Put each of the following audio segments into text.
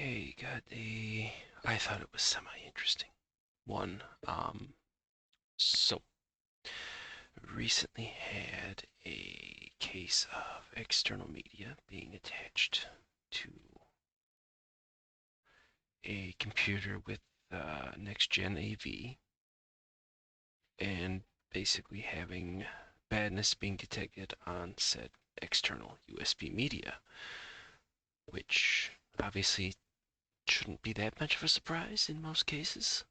Okay, I thought it was semi-interesting one. So recently had a case of external media being attached to a computer with next-gen AV and basically having badness being detected on said external USB media, which obviously shouldn't be that much of a surprise in most cases.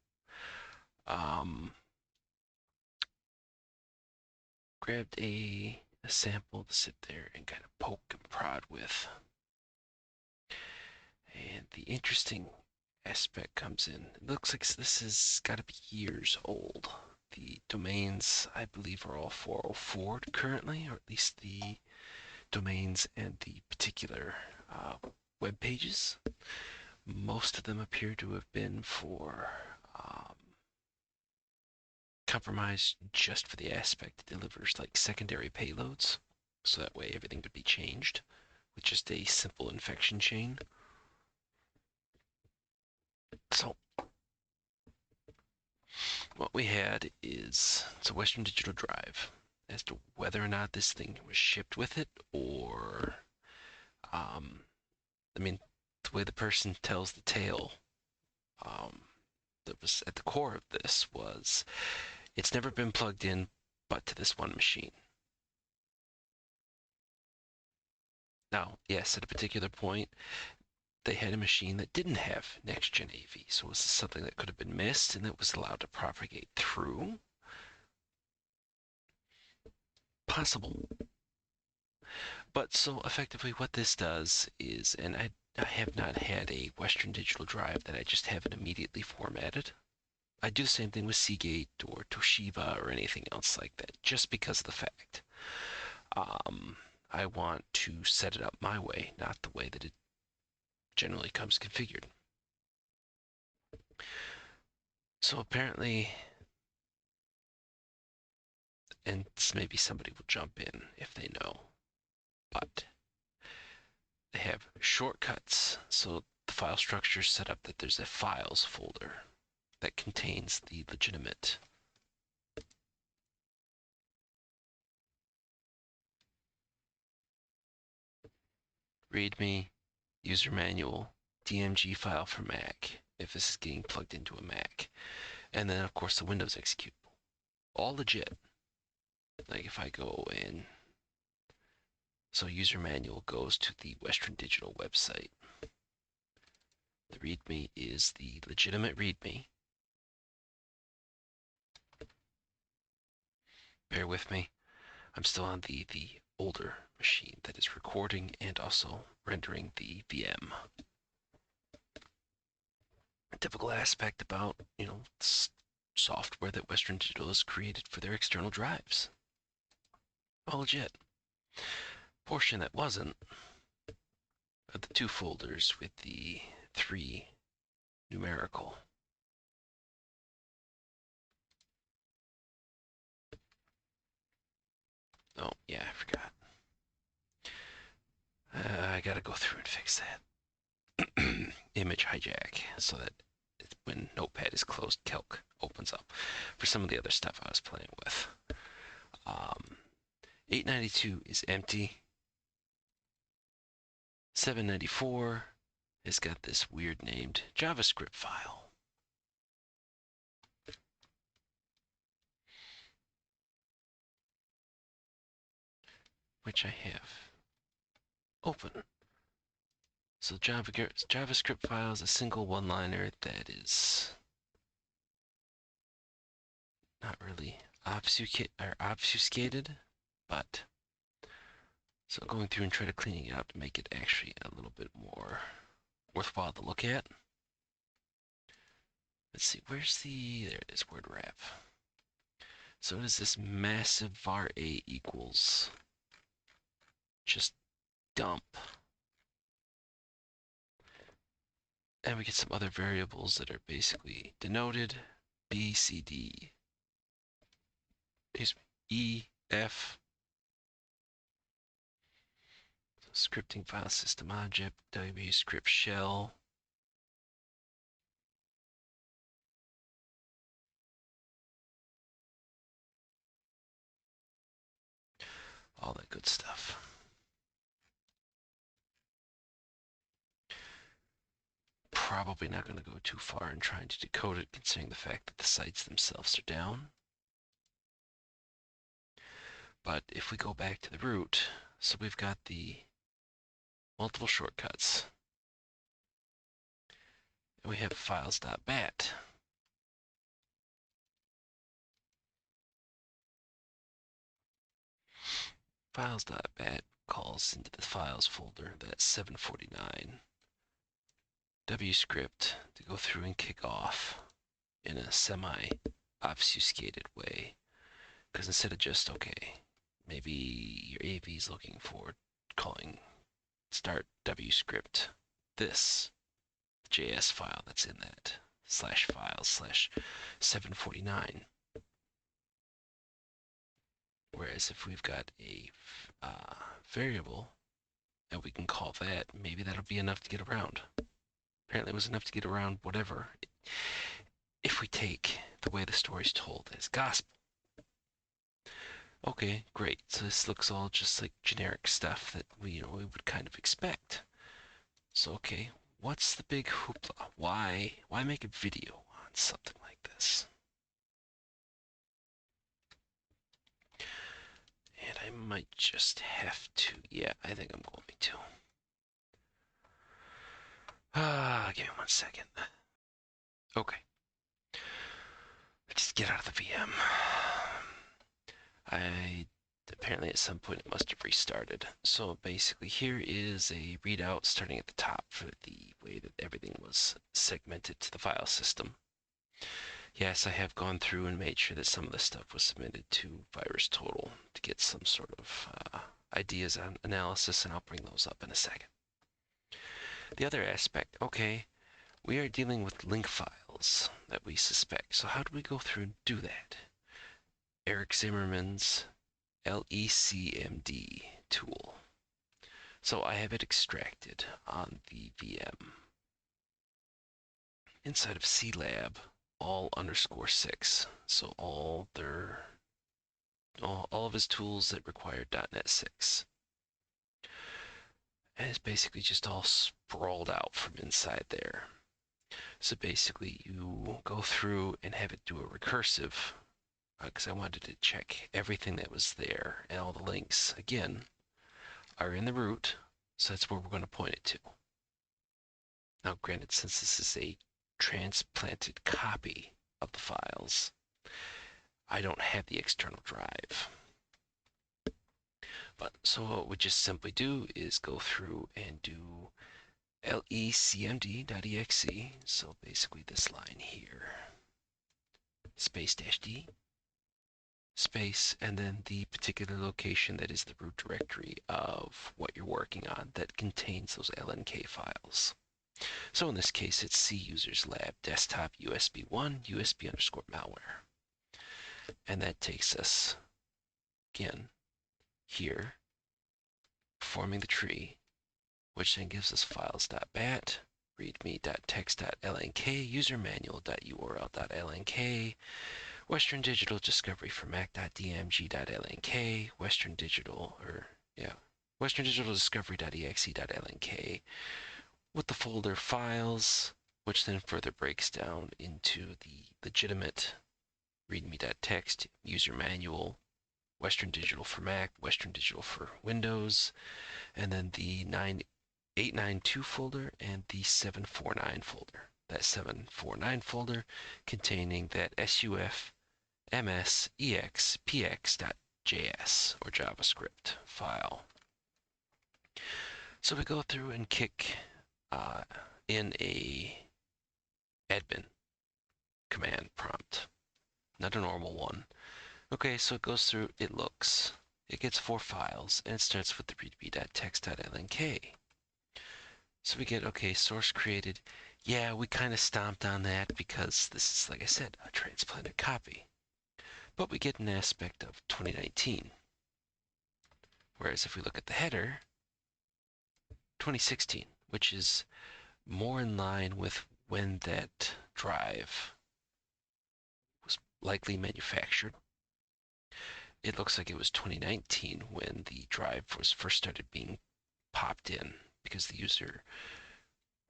Grabbed a sample to sit there and kind of poke and prod with. And the interesting aspect comes in. It looks like this has got to be years old. The domains, I believe, are all 404 currently, or at least the domains and the particular web pages. Most of them appear to have been for compromised just for the aspect it delivers like secondary payloads, so that way everything could be changed with just a simple infection chain. So what we had is it's a Western Digital drive. As to whether or not this thing was shipped with it, or I mean, the way the person tells the tale that was at the core of this was it's never been plugged in but to this one machine. Now, yes, at a particular point, they had a machine that didn't have next-gen AV, so was this something that could have been missed and that was allowed to propagate through? Possible. But so effectively what this does is, and I have not had a Western Digital drive that I just haven't immediately formatted. I do the same thing with Seagate or Toshiba or anything else like that, just because of the fact. I want to set it up my way, not the way that it generally comes configured. So apparently, and maybe somebody will jump in if they know, but they have shortcuts. So the file structure is set up that there's a files folder that contains the legitimate README, user manual, DMG file for Mac, if this is getting plugged into a Mac. And then, of course, the Windows executable. All legit. Like if I go in, so user manual goes to the Western Digital website. The README is the legitimate README. Bear with me. I'm still on the older machine that is recording and also rendering the VM. A typical aspect about, software that Western Digital has created for their external drives. All legit. Portion that wasn't are the two folders with the 3 numerical. Oh, yeah, I forgot. I gotta go through and fix that. Image hijack, so that when Notepad is closed, Calc opens up for some of the other stuff I was playing with. 892 is empty. 794 has got this weird named JavaScript file. Which I have open. So JavaScript file is a single one-liner that is not really obfuscated, but so going through and try to clean it up to make it actually a little bit more worthwhile to look at. Let's see, there it is, word wrap. So it is this massive var a equals just dump. And we get some other variables that are basically denoted B, C, D, E, F, scripting file system object, W script shell, all that good stuff. Probably not going to go too far in trying to decode it, considering the fact that the sites themselves are down. But if we go back to the root, so we've got the multiple shortcuts. And we have files.bat. Files.bat calls into the files folder, that's 749. WScript to go through and kick off in a semi-obfuscated way. Because instead of just, okay, maybe your AV is looking for calling start WScript this JS file that's in that /files/749. Whereas if we've got a variable and we can call that, maybe that'll be enough to get around. Apparently it was enough to get around whatever, if we take the way the story's told as gospel. Okay, great. So this looks all just like generic stuff that we would kind of expect. So okay, what's the big hoopla? Why make a video on something like this? And I might just have to, yeah, I think I'm going to. Give me 1 second. Okay. Just get out of the VM. Apparently at some point it must have restarted. So basically here is a readout starting at the top for the way that everything was segmented to the file system. Yes, I have gone through and made sure that some of the stuff was submitted to VirusTotal to get some sort of ideas on analysis, and I'll bring those up in a second. The other aspect, okay, we are dealing with link files that we suspect. So how do we go through and do that? Eric Zimmerman's LECMD tool. So I have it extracted on the VM inside of CLab all_6. So all of his tools that require .NET 6. And it's basically just all sprawled out from inside there. So basically you go through and have it do a recursive, because I wanted to check everything that was there, and all the links, again, are in the root, so that's where we're going to point it to. Now granted, since this is a transplanted copy of the files, I don't have the external drive. But so what we just simply do is go through and do lecmd.exe, so basically this line here, space -d, space, and then the particular location that is the root directory of what you're working on that contains those LNK files. So in this case, it's C users lab desktop USB1 USB_malware. And that takes us, again, here, forming the tree, which then gives us files.bat, readme.txt.lnk, user manual.url.lnk, Western Digital Discovery for Mac.dmg.lnk, Western Digital Discovery.exe.lnk, with the folder files, which then further breaks down into the legitimate readme.txt, user manual, Western Digital for Mac, Western Digital for Windows, and then the 892 folder and the 749 folder. That 749 folder containing that SUF msexpx.js or JavaScript file. So we go through and kick in a admin command prompt, not a normal one. Okay, so it goes through, it looks, it gets 4 files, and it starts with the readme.txt.lnk. So we get, okay, source created. Yeah, we kind of stomped on that because this is, like I said, a transplanted copy. But we get an aspect of 2019. Whereas if we look at the header, 2016, which is more in line with when that drive was likely manufactured. it looks like it was 2019 when the drive was first started being popped in because the user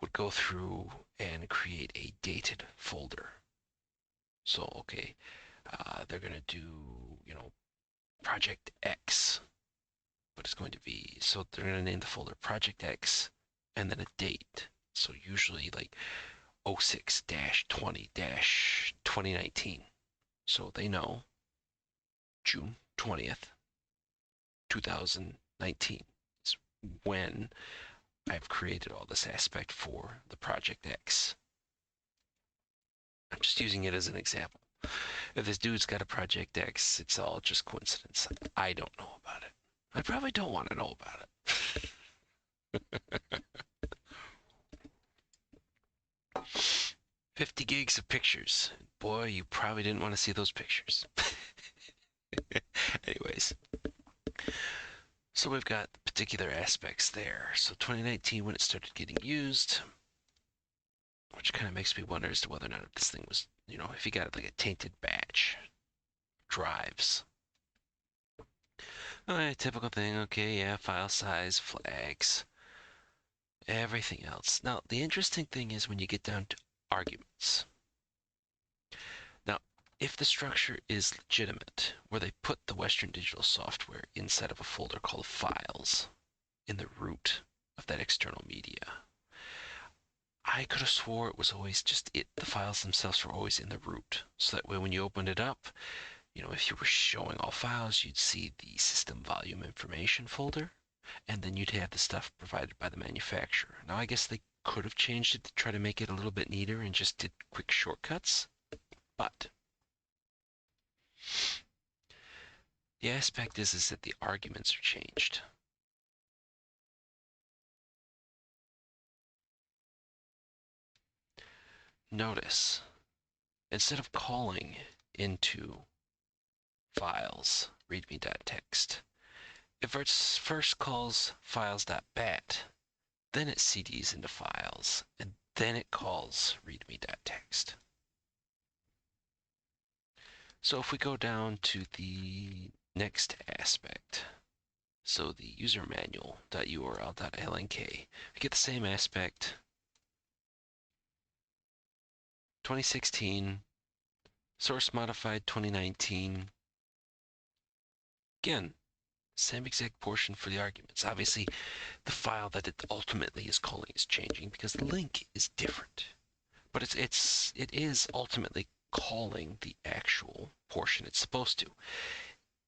would go through and create a dated folder. So, okay, they're going to do, Project X, but it's going to be, so they're going to name the folder Project X and then a date. So usually like 06-20-2019. So they know June 20th, 2019 is when I've created all this aspect for the Project X. I'm just using it as an example. If this dude's got a Project X, it's all just coincidence. I don't know about it. I probably don't want to know about it. 50 gigs of pictures. Boy, you probably didn't want to see those pictures. Anyways, so we've got particular aspects there. So 2019 when it started getting used, which kind of makes me wonder as to whether or not this thing was, if you got like a tainted batch, drives. All right, typical thing. Okay, yeah, file size, flags, everything else. Now, the interesting thing is when you get down to arguments. Now, if the structure is legitimate, where they put the Western Digital software inside of a folder called files in the root of that external media, I could have swore it was always just it. The files themselves were always in the root. So that way when you opened it up, if you were showing all files, you'd see the system volume information folder, and then you'd have the stuff provided by the manufacturer. Now, I guess they could have changed it to try to make it a little bit neater and just did quick shortcuts, but the aspect is that the arguments are changed. Notice, instead of calling into files readme.txt, it first calls files.bat, then it CDs into files, and then it calls readme.txt. So if we go down to the next aspect, so the user manual.url.lnk, we get the same aspect, 2016, source modified 2019. Again, same exact portion for the arguments. Obviously, the file that it ultimately is calling is changing because the link is different. But it is ultimately calling the actual portion it's supposed to.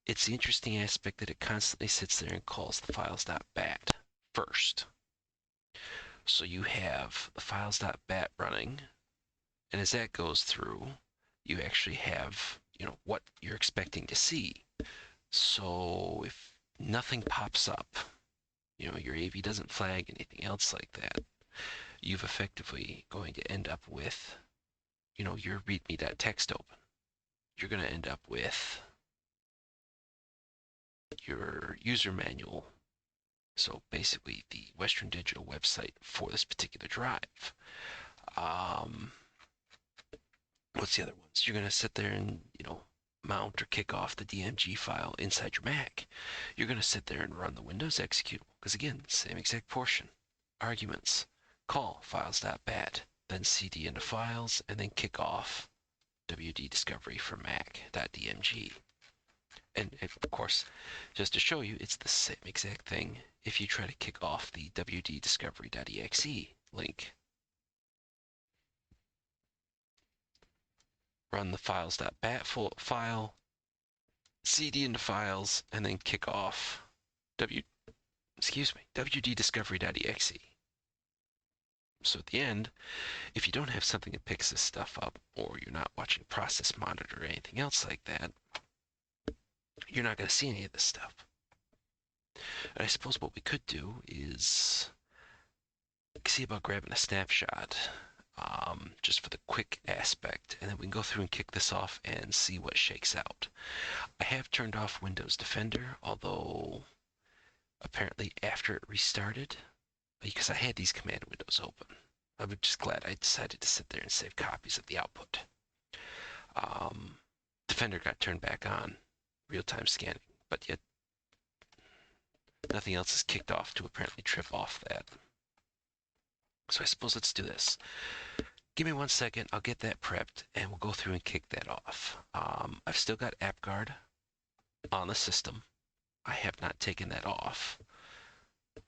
It's the interesting aspect that it constantly sits there and calls the files.bat first. So you have the files.bat running, and as that goes through, you actually have, what you're expecting to see. So if nothing pops up, your AV doesn't flag anything else like that, you've effectively going to end up with, your readme.txt open. You're going to end up with your user manual. So basically the Western Digital website for this particular drive. What's the other ones? You're going to sit there and, mount or kick off the DMG file inside your Mac. You're going to sit there and run the Windows executable. Because again, same exact portion. Arguments. Call files.bat, then CD into files, and then kick off WD discovery for Mac.dmg. And of course, just to show you, it's the same exact thing if you try to kick off the wddiscovery.exe link. Run the files.bat file, CD into files, and then kick off wddiscovery.exe. So at the end, if you don't have something that picks this stuff up, or you're not watching Process Monitor or anything else like that, you're not going to see any of this stuff. And I suppose what we could do is see about grabbing a snapshot just for the quick aspect, and then we can go through and kick this off and see what shakes out. I have turned off Windows Defender, although apparently after it restarted, because I had these command windows open. I'm just glad I decided to sit there and save copies of the output. Defender got turned back on, real-time scanning, but yet nothing else is kicked off to apparently trip off that. So I suppose let's do this. Give me 1 second, I'll get that prepped, and we'll go through and kick that off. I've still got AppGuard on the system. I have not taken that off.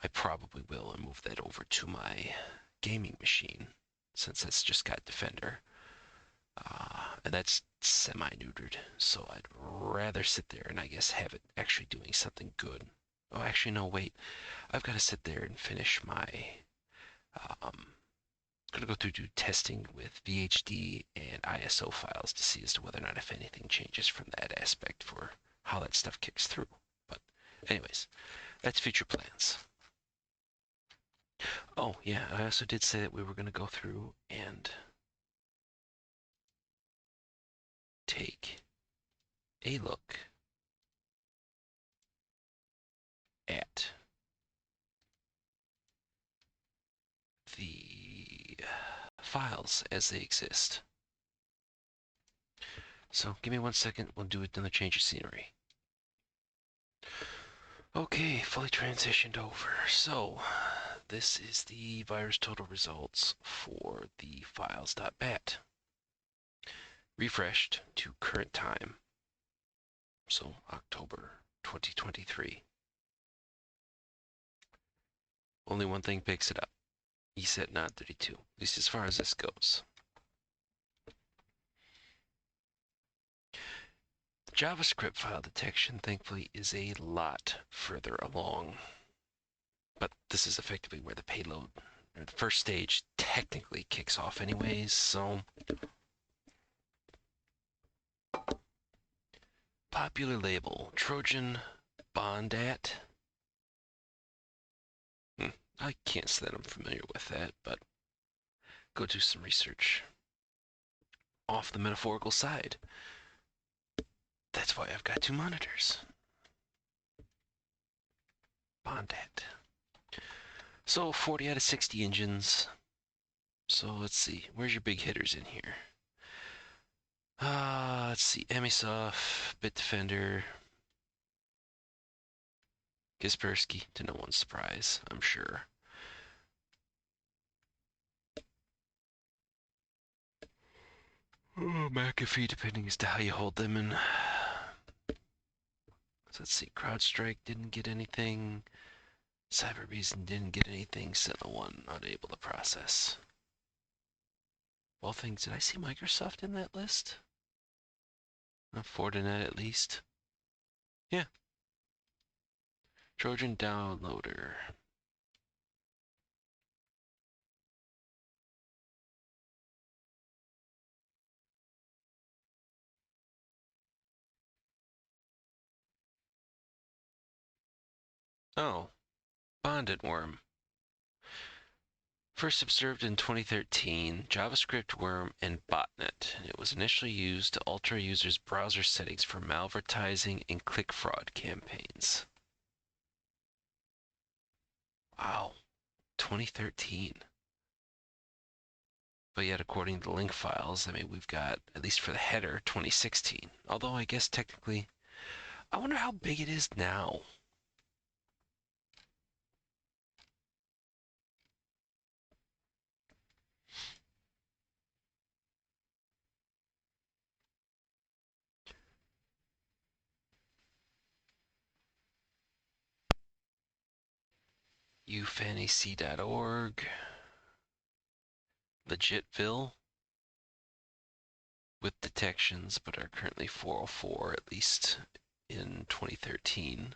I probably will and move that over to my gaming machine, since it's just got Defender. And that's semi-neutered, so I'd rather sit there and I guess have it actually doing something good. Oh, actually, no, wait. I've got to sit there and finish my... going to go through do testing with VHD and ISO files to see as to whether or not if anything changes from that aspect for how that stuff kicks through. But anyways, that's future plans. Oh, yeah, I also did say that we were going to go through and take a look at the files as they exist. So give me 1 second, we'll do another change of scenery. Okay, fully transitioned over. So this is the virus total results for the files.bat. Refreshed to current time. So October 2023. Only one thing picks it up. ESET not 32, at least as far as this goes. The JavaScript file detection, thankfully, is a lot further along. But this is effectively where the payload, or the first stage, technically kicks off anyways, so... Popular label, Trojan Bondat. I can't say that I'm familiar with that, but go do some research. Off the metaphorical side. That's why I've got 2 monitors. Bondat. So 40 out of 60 engines. So let's see, where's your big hitters in here? Let's see, Emisoft, Bitdefender, Kaspersky, to no one's surprise, I'm sure. Oh, McAfee, depending as to how you hold them in. So let's see, CrowdStrike didn't get anything. Cyberreason didn't get anything. Sentinel-1 not able to process. Well, things, did I see Microsoft in that list? Fortinet at least. Yeah. Trojan Downloader. Oh, Bonded Worm. First observed in 2013, JavaScript worm and botnet. It was initially used to alter users' browser settings for malvertising and click fraud campaigns. Wow, 2013. But yet, according to the link files, I mean, we've got, at least for the header, 2016. Although I guess technically, I wonder how big it is now. ufanec.org, Legitville, with detections, but are currently 404, at least in 2013.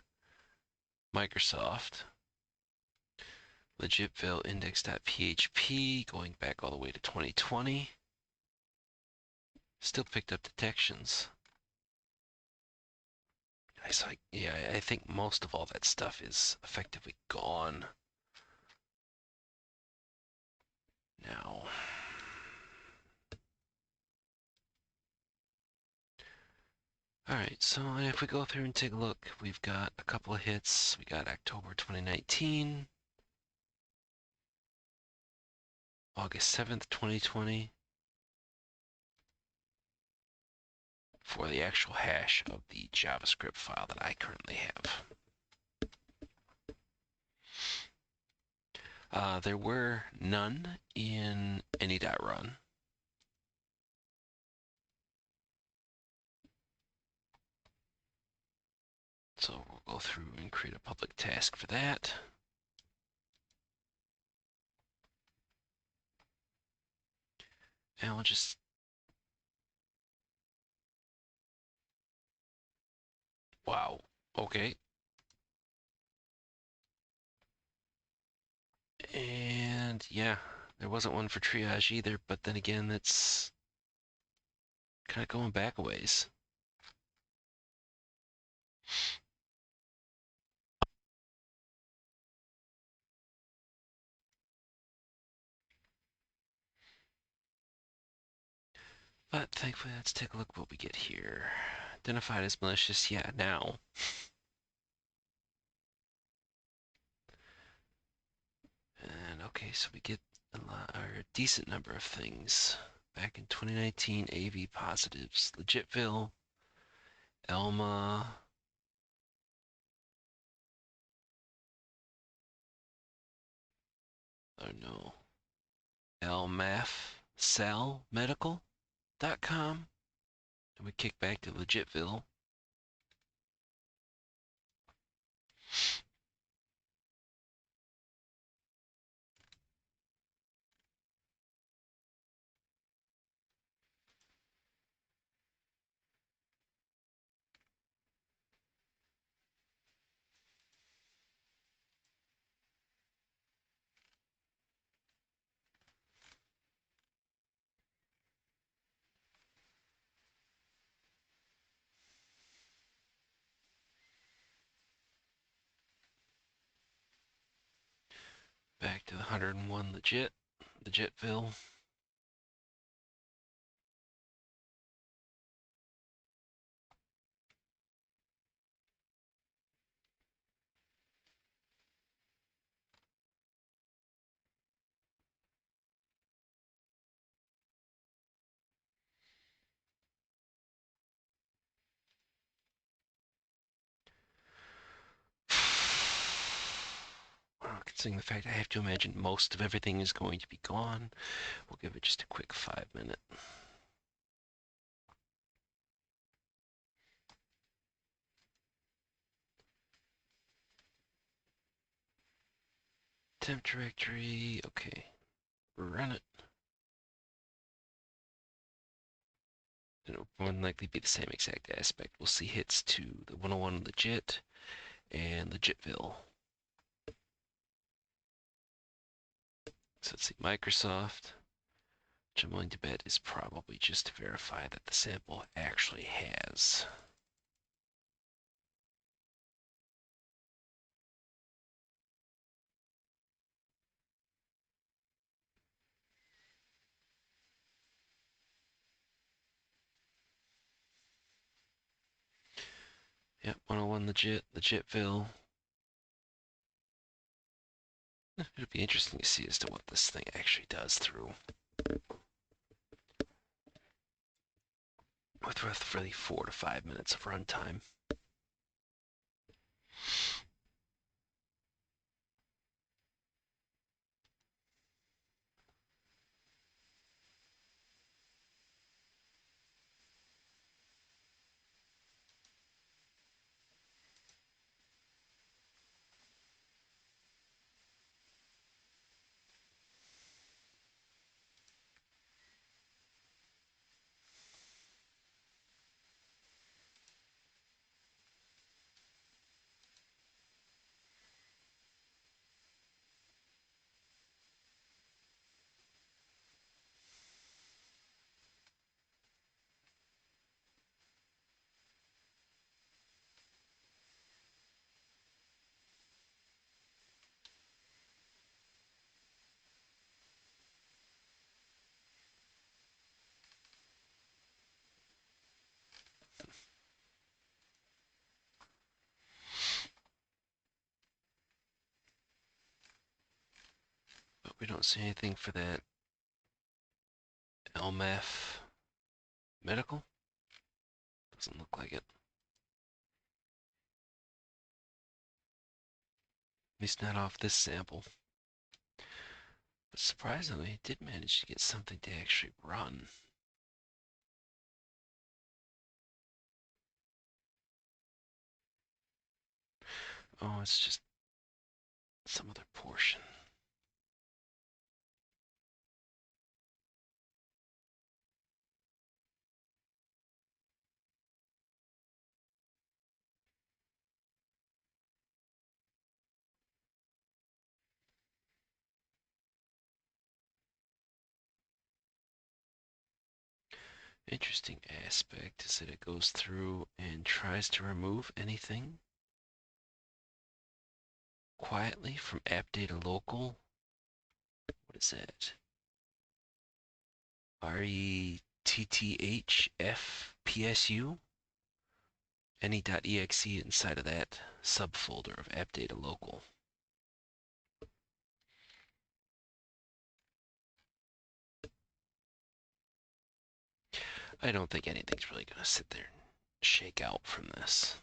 Microsoft, Legitville index.php, going back all the way to 2020. Still picked up detections. I think most of all that stuff is effectively gone now. All right, so if we go through and take a look, we've got a couple of hits. We got October 2019, August 7th, 2020, for the actual hash of the JavaScript file that I currently have. There were none in any.run. So we'll go through and create a public task for that. And we'll just wow. Okay. And yeah, there wasn't one for triage either, but then again, that's kind of going back a ways. But thankfully, let's take a look what we get here. Identified as malicious, yeah, now. And okay, so we get a decent number of things. Back in 2019, AV positives, Legitville, Elma. Oh no. elmafcellmedical.com. And we kick back to Legitville. Back to the 101 Legitville. Well, considering the fact I have to imagine most of everything is going to be gone, we'll give it just a quick 5 minute. Temp directory, okay, run it. It'll more than likely be the same exact aspect. We'll see hits to the 101 legit and Legitville. So let's see, Microsoft, which I'm willing to bet is probably just to verify that the sample actually has. Yep, 101 Legitville. It'll be interesting to see as to what this thing actually does through. With roughly 4 to 5 minutes of runtime. But we don't see anything for that LMAF medical. Doesn't look like it. At least not off this sample. But surprisingly, it did manage to get something to actually run. Oh, it's just some other portion. Interesting aspect is that it goes through and tries to remove anything quietly from app data local. What is that? RETTHFPSU? Any.exe inside of that subfolder of app data local. I don't think anything's really going to sit there and shake out from this.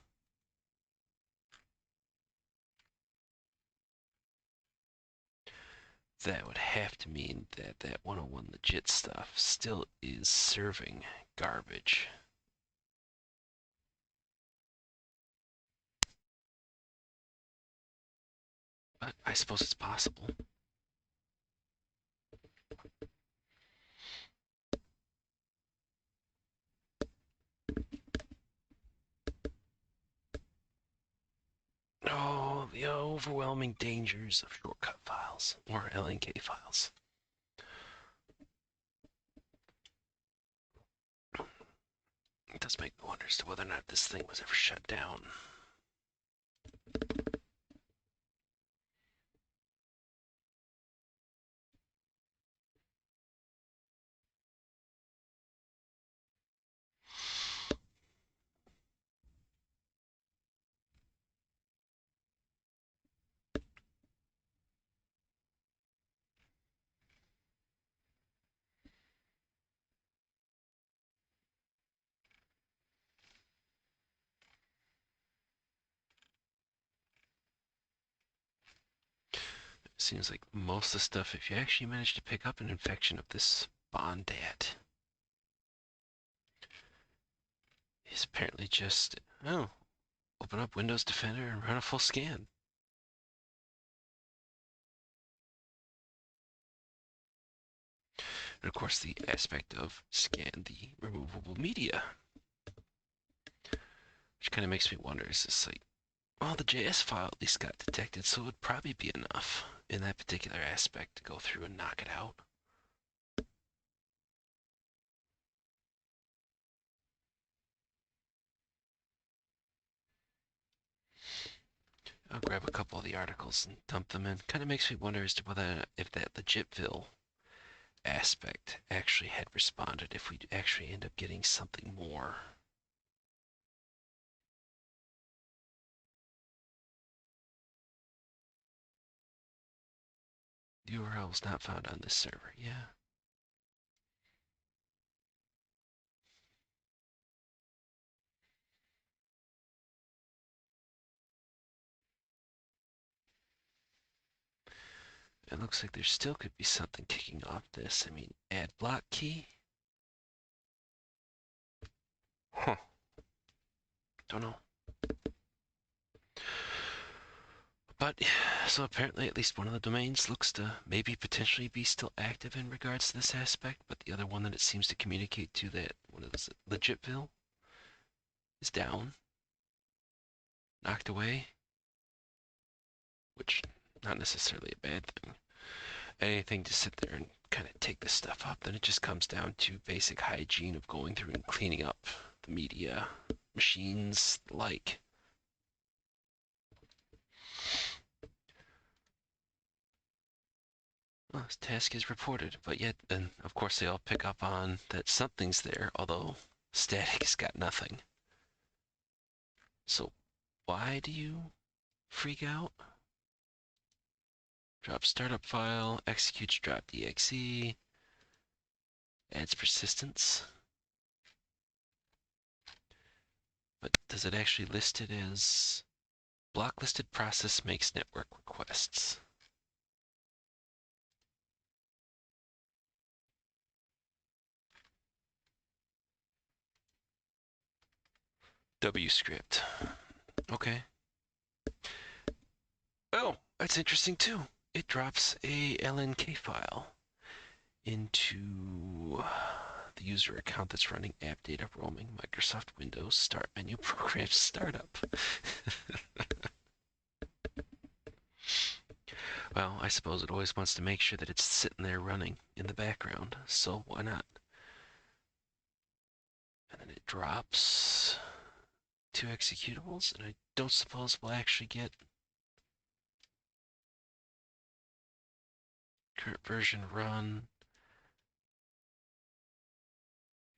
That would have to mean that that 101 legit stuff still is serving garbage. But I suppose it's possible. Oh, the overwhelming dangers of shortcut files or LNK files. It does make me wonder as to whether or not this thing was ever shut down. Seems like most of the stuff, if you actually manage to pick up an infection of this Bondat, is apparently just, oh, open up Windows Defender and run a full scan. And of course, the aspect of scan the removable media, which kind of makes me wonder, is this like, well, the JS file at least got detected, so it would probably be enough in that particular aspect to go through and knock it out. I'll grab a couple of the articles and dump them in. Kind of makes me wonder as to whether if that legitville aspect actually had responded, if we'd actually end up getting something more. The URL was not found on this server. Yeah. It looks like there still could be something kicking off this. I mean, add block key? Huh. Don't know. But, so apparently at least one of the domains looks to maybe potentially be still active in regards to this aspect, but the other one that it seems to communicate to, that, what is it, Legitville, is down, knocked away, which not necessarily a bad thing. Anything to sit there and kind of take this stuff up, then it just comes down to basic hygiene of going through and cleaning up the media, machines, the like. Well, this task is reported, but yet, and of course, they all pick up on that something's there, although static has got nothing. So, why do you freak out? Drop startup file, executes drop.exe, adds persistence. But does it actually list it as blocklisted process makes network requests? W script. Okay. Oh, that's interesting too. It drops a LNK file into the user account that's running app data roaming Microsoft Windows start menu program startup. Well, I suppose it always wants to make sure that it's sitting there running in the background, so why not? And then it drops two executables, and I don't suppose we'll actually get current version run.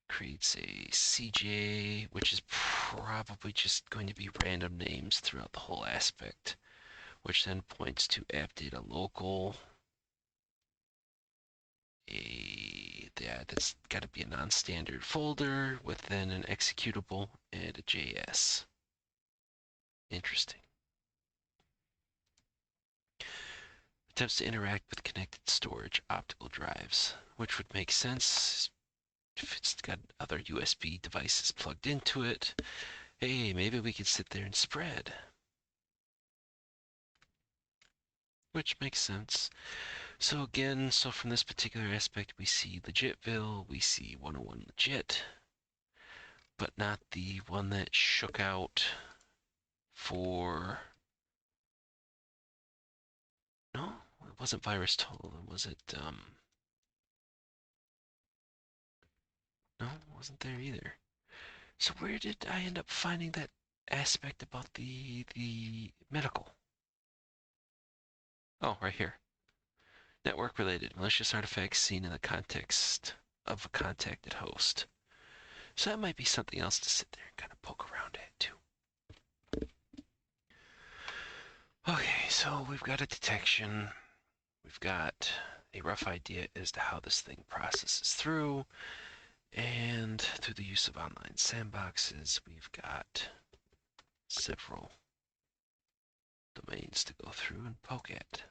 Creates a CJ, which is probably just going to be random names throughout the whole aspect, which then points to app data local. That's got to be a non-standard folder with then an executable and a JS. Interesting. Attempts to interact with connected storage optical drives, which would make sense if it's got other USB devices plugged into it. Hey, maybe we could sit there and spread. Which makes sense. So again, from this particular aspect, we see Legitville, we see 101 Legit, but not the one that shook out for... No, it wasn't Virus Total, was it, no, it wasn't there either. So where did I end up finding that aspect about the medical? Oh, right here. Network-related malicious artifacts seen in the context of a contacted host. So that might be something else to sit there and kind of poke around at too. Okay, so we've got a detection. We've got a rough idea as to how this thing processes through. And through the use of online sandboxes, we've got several domains to go through and poke at.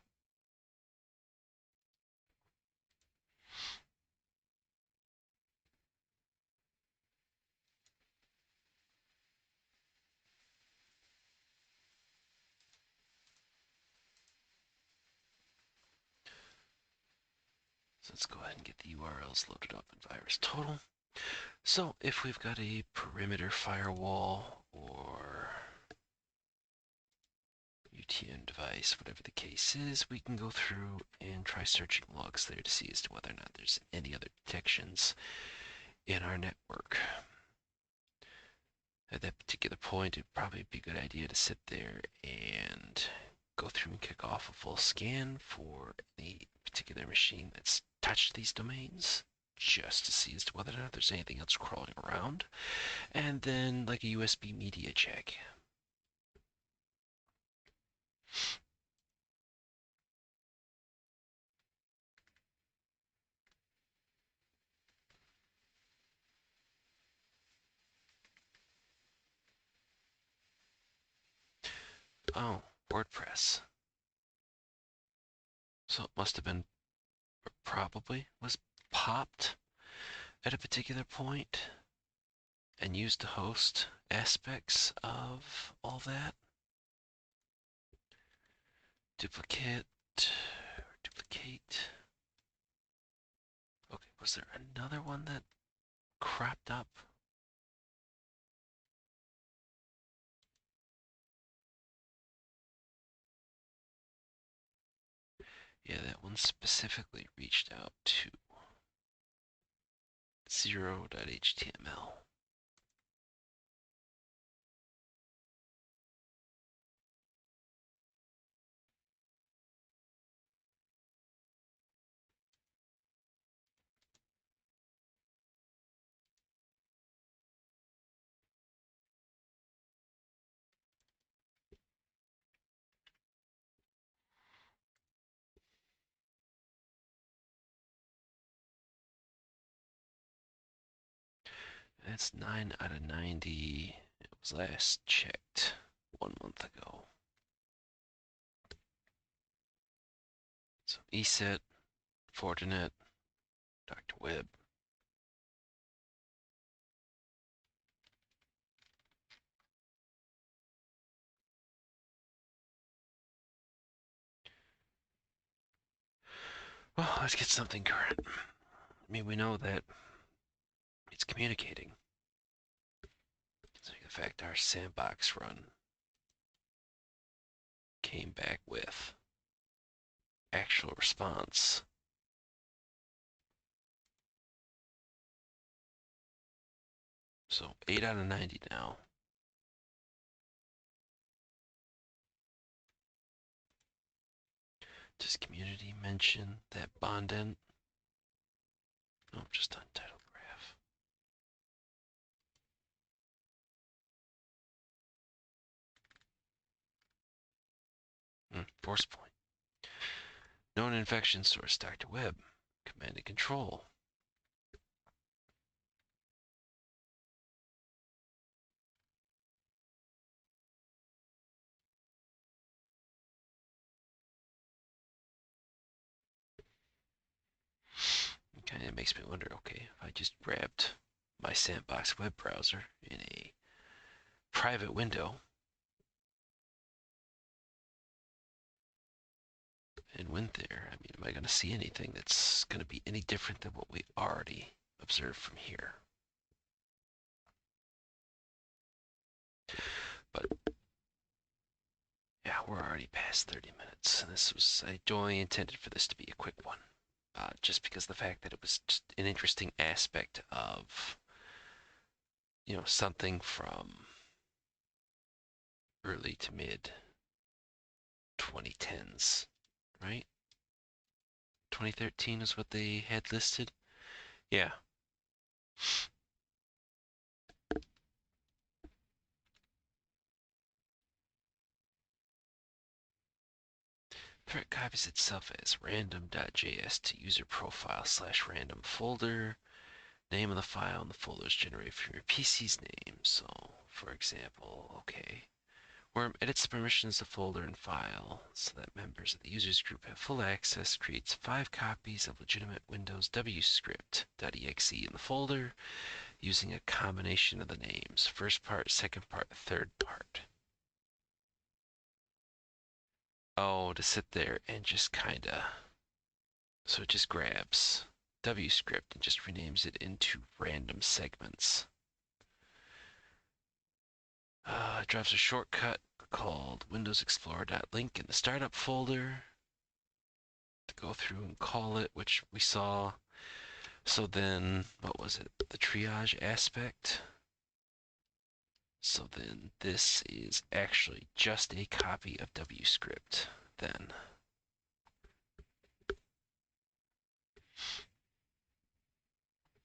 So let's go ahead and get the URLs loaded up in VirusTotal. So if we've got a perimeter firewall or UTM device, whatever the case is, we can go through and try searching logs there to see as to whether or not there's any other detections in our network. At that particular point, it'd probably be a good idea to sit there and go through and kick off a full scan for any particular machine that's touched these domains, just to see as to whether or not there's anything else crawling around, and then like a USB media check. Oh, WordPress. So it must have been, or probably was popped at a particular point and used to host aspects of all that. Duplicate, duplicate. Okay, was there another one that cropped up? Yeah, that one specifically reached out to 0.html. That's 9 out of 90. It was last checked 1 month ago. So ESET, Fortinet, Dr. Webb. Well, let's get something current. I mean, we know that it's communicating. So in fact, our Sandbox run came back with actual response. So 8 out of 90 now. Does community mention that bondent? No, just untitled graph. Force point. Known infection source, Dr. Webb. Command and control. Okay, it makes me wonder, okay, if I just grabbed my Sandbox web browser in a private window and went there, I mean, am I going to see anything that's going to be any different than what we already observed from here? But yeah, we're already past 30 minutes, and I only intended for this to be a quick one, just because of the fact that it was just an interesting aspect of, something from early to mid 2010s, right? 2013 is what they had listed. Yeah. Threat copies itself as random.js to user profile / random folder. Name of the file and the folder is generated from your PC's name. So, for example, okay, Worm edits the permissions of folder and file so that members of the users group have full access, creates 5 copies of legitimate Windows wscript.exe in the folder using a combination of the names, first part, second part, third part. Oh, to sit there and just kinda, so it just grabs wscript and just renames it into random segments. It drives a shortcut called Windows Explorer.link in the startup folder to go through and call it, which we saw. So then, what was it? The triage aspect. So then this is actually just a copy of wscript then.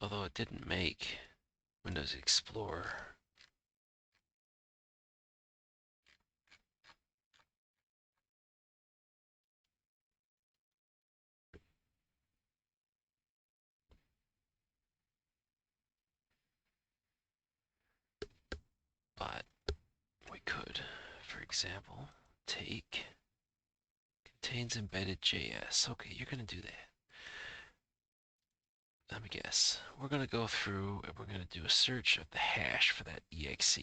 Although it didn't make Windows Explorer. But we could, for example, take contains embedded JS. Okay, you're going to do that. Let me guess. We're going to go through and we're going to do a search of the hash for that exe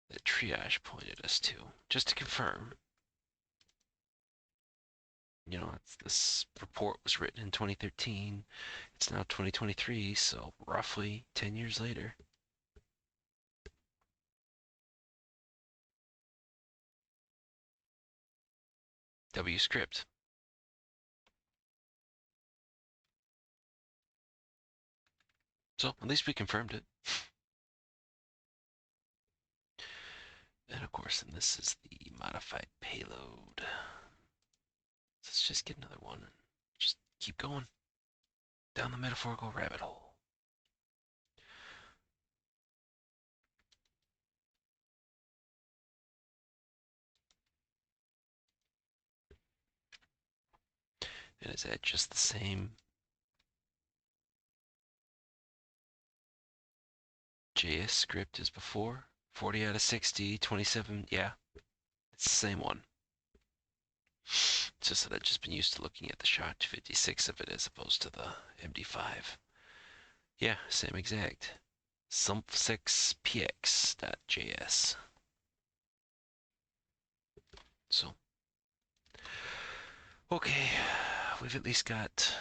that triage pointed us to, just to confirm. This report was written in 2013. It's now 2023, so roughly 10 years later. wscript. So at least we confirmed it. And of course, and this is the modified payload. Let's just get another one and just keep going down the metaphorical rabbit hole. And is that just the same JS script as before? 40 out of 60, 27, yeah, it's the same one. It's just that I've just been used to looking at the SHA-256 of it as opposed to the MD5. Yeah, same exact. Sump6px.js. So, okay, we've at least got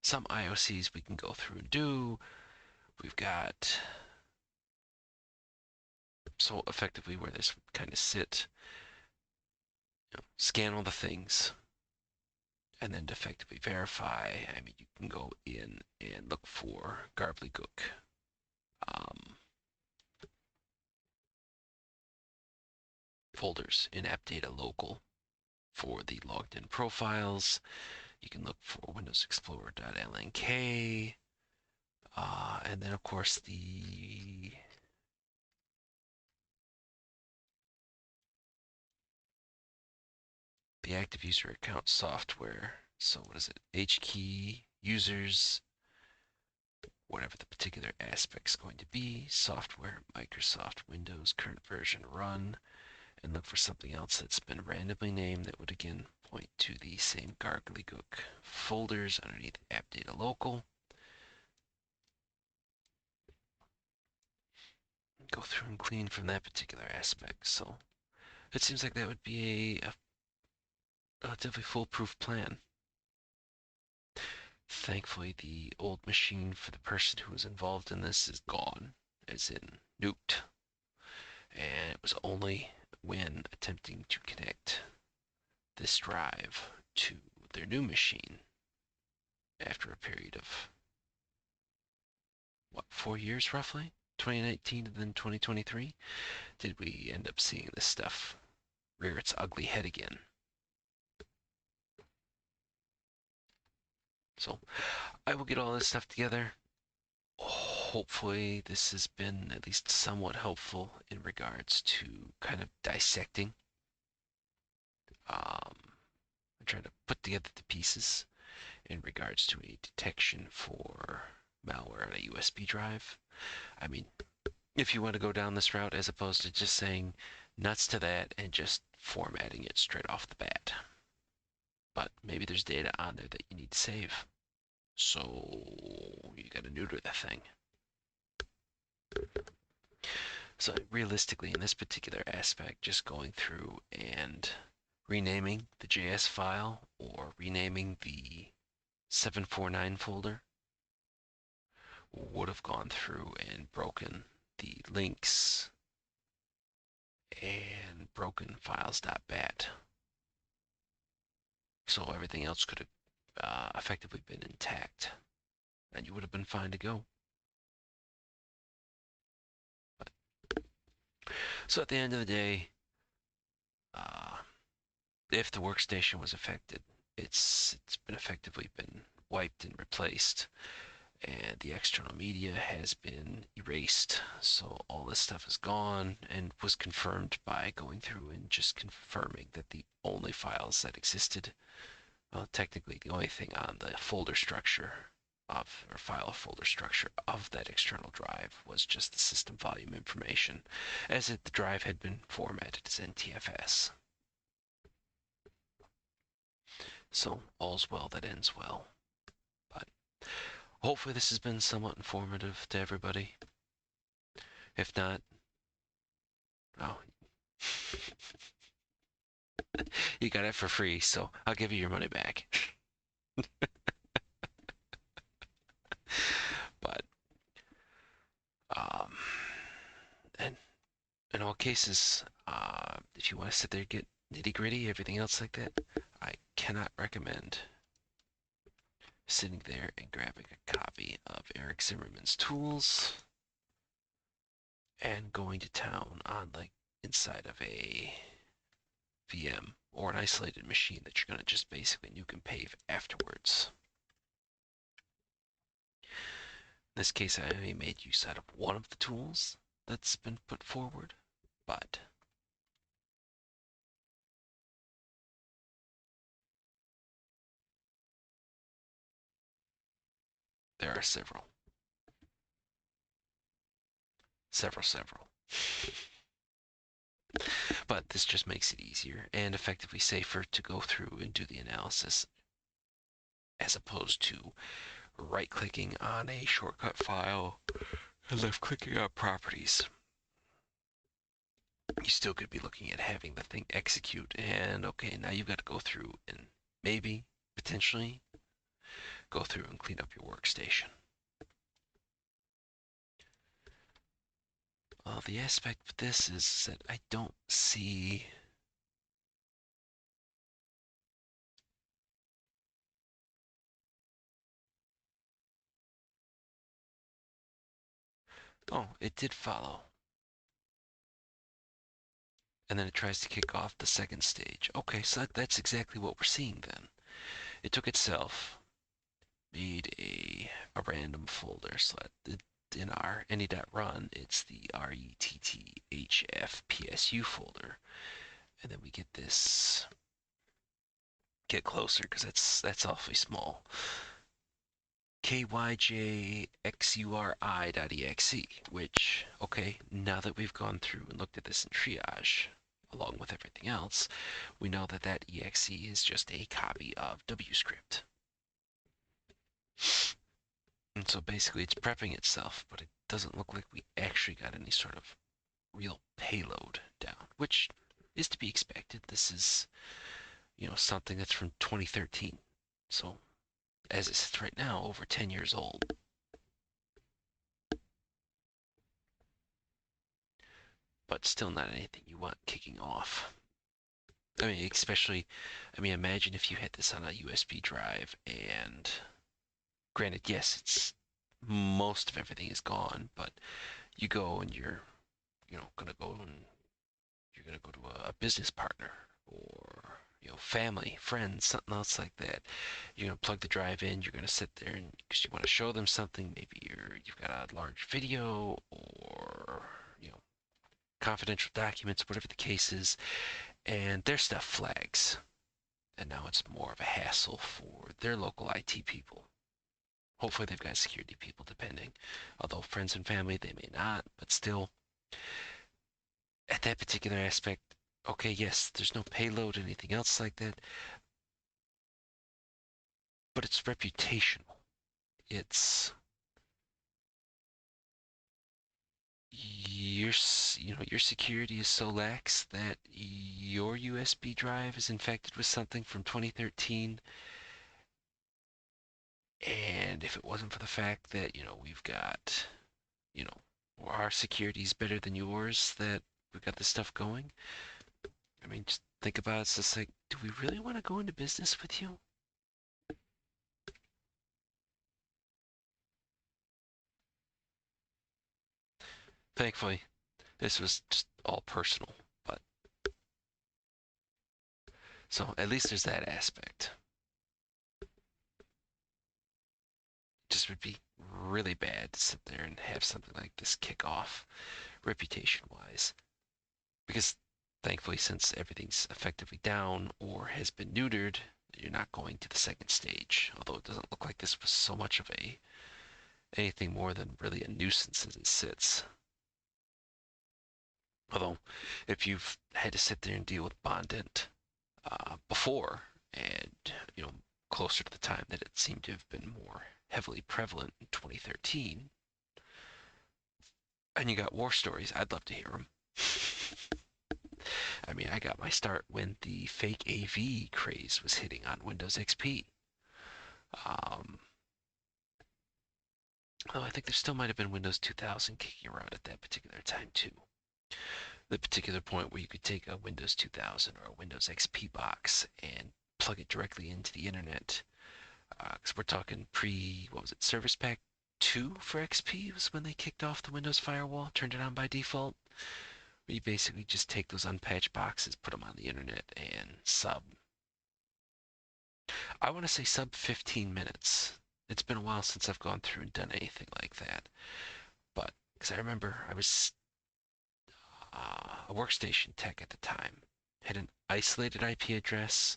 some IOCs we can go through and do. We've got, so effectively where this would kind of sit, scan all the things, and then to effectively verify. I mean, you can go in and look for gobbledygook. Folders in app data local for the logged in profiles. You can look for Windows Explorer.lnk. And then, of course, the active user account software. So what is it? HKey users, whatever the particular aspect's going to be, software, Microsoft, Windows, current version, run, and look for something else that's been randomly named that would again point to the same gobbledygook folders underneath app data local. Go through and clean from that particular aspect. So it seems like that would be a relatively foolproof plan. Thankfully, the old machine for the person who was involved in this is gone, as in nuked. And it was only when attempting to connect this drive to their new machine after a period of, what, 4 years roughly? 2019 and then 2023, did we end up seeing this stuff rear its ugly head again. So I will get all this stuff together. Hopefully this has been at least somewhat helpful in regards to kind of dissecting. I'm trying to put together the pieces in regards to a detection for malware on a USB drive. I mean, if you want to go down this route as opposed to just saying nuts to that and just formatting it straight off the bat. But maybe there's data on there that you need to save. So you gotta neuter the thing. So realistically, in this particular aspect, just going through and renaming the JS file or renaming the 749 folder would have gone through and broken the links and broken files.bat. So everything else could have effectively been intact, and you would have been fine to go. But, so at the end of the day, if the workstation was affected, it's been effectively been wiped and replaced, and the external media has been erased. So all this stuff is gone and was confirmed by going through and just confirming that the only files that existed, well, technically the only thing on the folder structure of, or file folder structure of that external drive was just the system volume information, as if the drive had been formatted as NTFS. So all's well that ends well. But hopefully this has been somewhat informative to everybody. If not, oh, you got it for free, so I'll give you your money back. But and in all cases, if you want to sit there and get nitty gritty, everything else like that, I cannot recommend sitting there and grabbing a copy of Eric Zimmerman's tools and going to town on like inside of a VM or an isolated machine that you're going to just basically nuke and pave afterwards. In this case, I only made use out of one of the tools that's been put forward, but there are several. But this just makes it easier and effectively safer to go through and do the analysis as opposed to right-clicking on a shortcut file and left-clicking on properties. You still could be looking at having the thing execute, and okay, now you've got to go through and maybe, potentially, go through and clean up your workstation. The aspect of this is that I don't see. Oh, it did follow. And then it tries to kick off the second stage. Okay, so that's exactly what we're seeing then. It took itself, made a random folder. So in our any.run, it's the retthfpsu folder. And then we get this, get closer because that's awfully small. kyjxuri.exe, which, okay, now that we've gone through and looked at this in triage, along with everything else, we know that that exe is just a copy of wscript. And so basically it's prepping itself, but it doesn't look like we actually got any sort of real payload down, which is to be expected. This is, something that's from 2013. So as it sits right now, over 10 years old. But still not anything you want kicking off. I mean, especially, imagine if you had this on a USB drive and granted, yes, it's most of everything is gone, but you go and gonna go and you're gonna go to a business partner or family, friends, something else like that. You're gonna plug the drive in. You're gonna sit there and because you want to show them something. Maybe you've got a large video or confidential documents, whatever the case is, and their stuff flags. And now it's more of a hassle for their local IT people. Hopefully they've got security people, depending. Although friends and family, they may not, but still, at that particular aspect, okay, yes, there's no payload, anything else like that, but it's reputational. It's your security is so lax that your USB drive is infected with something from 2013. And if it wasn't for the fact that, we've got, you know, our security is better than yours, that we've got this stuff going. I mean, just think about it. It's just like, do we really want to go into business with you? Thankfully, this was just all personal. But so at least there's that aspect. Just would be really bad to sit there and have something like this kick off reputation wise. Because thankfully, since everything's effectively down or has been neutered, you're not going to the second stage. Although it doesn't look like this was so much of anything more than really a nuisance as it sits. Although, if you've had to sit there and deal with Bondent before, and closer to the time that it seemed to have been more heavily prevalent in 2013, and you got war stories, I'd love to hear them. I mean, I got my start when the fake AV craze was hitting on Windows XP. Um, though I think there still might have been Windows 2000 kicking around at that particular time too. The particular point where you could take a Windows 2000 or a Windows XP box and plug it directly into the internet. Because we're talking what was it, Service Pack 2 for XP was when they kicked off the Windows firewall, turned it on by default. Where you basically just take those unpatched boxes, put them on the internet, and I want to say sub 15 minutes. It's been a while since I've gone through and done anything like that. But, because I remember I was a workstation tech at the time, had an isolated IP address,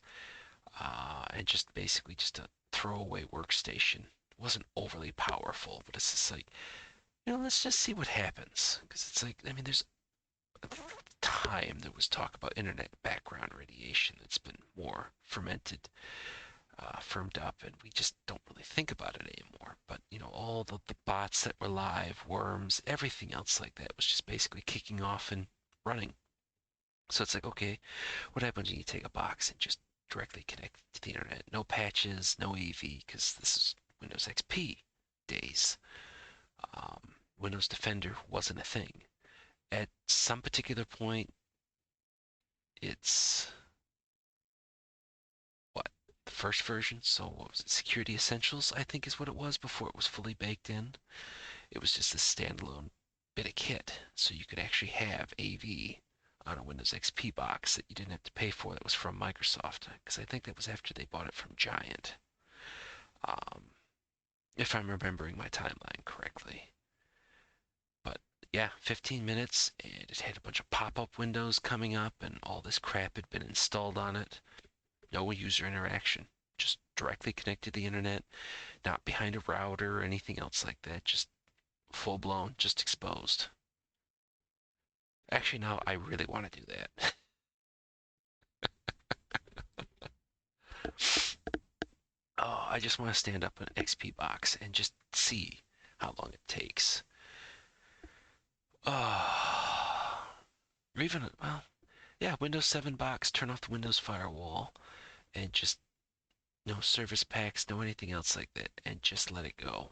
and just basically just a throwaway workstation. It wasn't overly powerful, but it's just like, let's just see what happens. Because it's like, I mean, there's at the time there was talk about internet background radiation that's been more firmed up, and we just don't really think about it anymore. But all the bots that were live, worms, everything else like that was just basically kicking off and running. So it's like, okay, what happens when you take a box and just directly connect it to the internet? No patches, no AV, because this is Windows XP days. Windows Defender wasn't a thing. At some particular point, it's what, the first version? So what was it? Security Essentials, I think is what it was before it was fully baked in. It was just a standalone bit of kit, so you could actually have AV on a Windows XP box that you didn't have to pay for. That was from Microsoft, because I think that was after they bought it from Giant, um, if I'm remembering my timeline correctly. But yeah, 15 minutes, and it had a bunch of pop-up windows coming up, and all this crap had been installed on it. No user interaction, just directly connected to the internet, not behind a router or anything else like that, just full-blown, just exposed. Actually, now I really want to do that. Oh, I just want to stand up an XP box and just see how long it takes. Oh, or even, well, yeah, Windows 7 box, turn off the Windows firewall, and just no service packs, no anything else like that, and just let it go.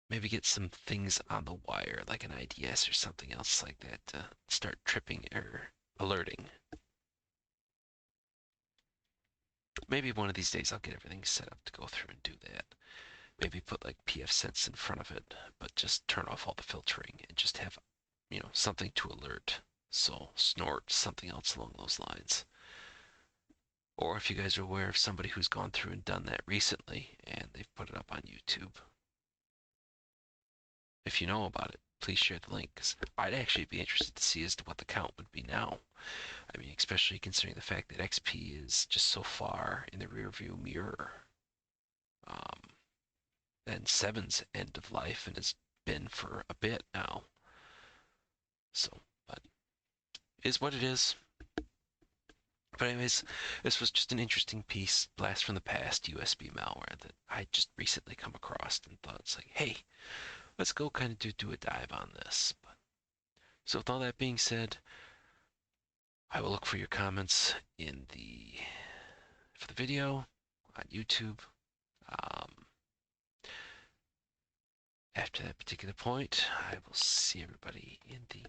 Maybe get some things on the wire, like an IDS or something else like that, to start tripping or alerting. Maybe one of these days I'll get everything set up to go through and do that. Maybe put like pfSense in front of it, but just turn off all the filtering and just have, something to alert. So snort, something else along those lines. Or if you guys are aware of somebody who's gone through and done that recently and they've put it up on YouTube. If you know about it, please share the link, because I'd actually be interested to see as to what the count would be now. I mean, especially considering the fact that XP is just so far in the rearview mirror. And 7's end of life, and has been for a bit now. So, but it is what it is. But anyways, this was just an interesting piece, blast from the past USB malware that I just recently come across and thought it's like, hey, let's go kind of do a dive on this. So with all that being said, I will look for your comments for the video on YouTube. After that particular point, I will see everybody in the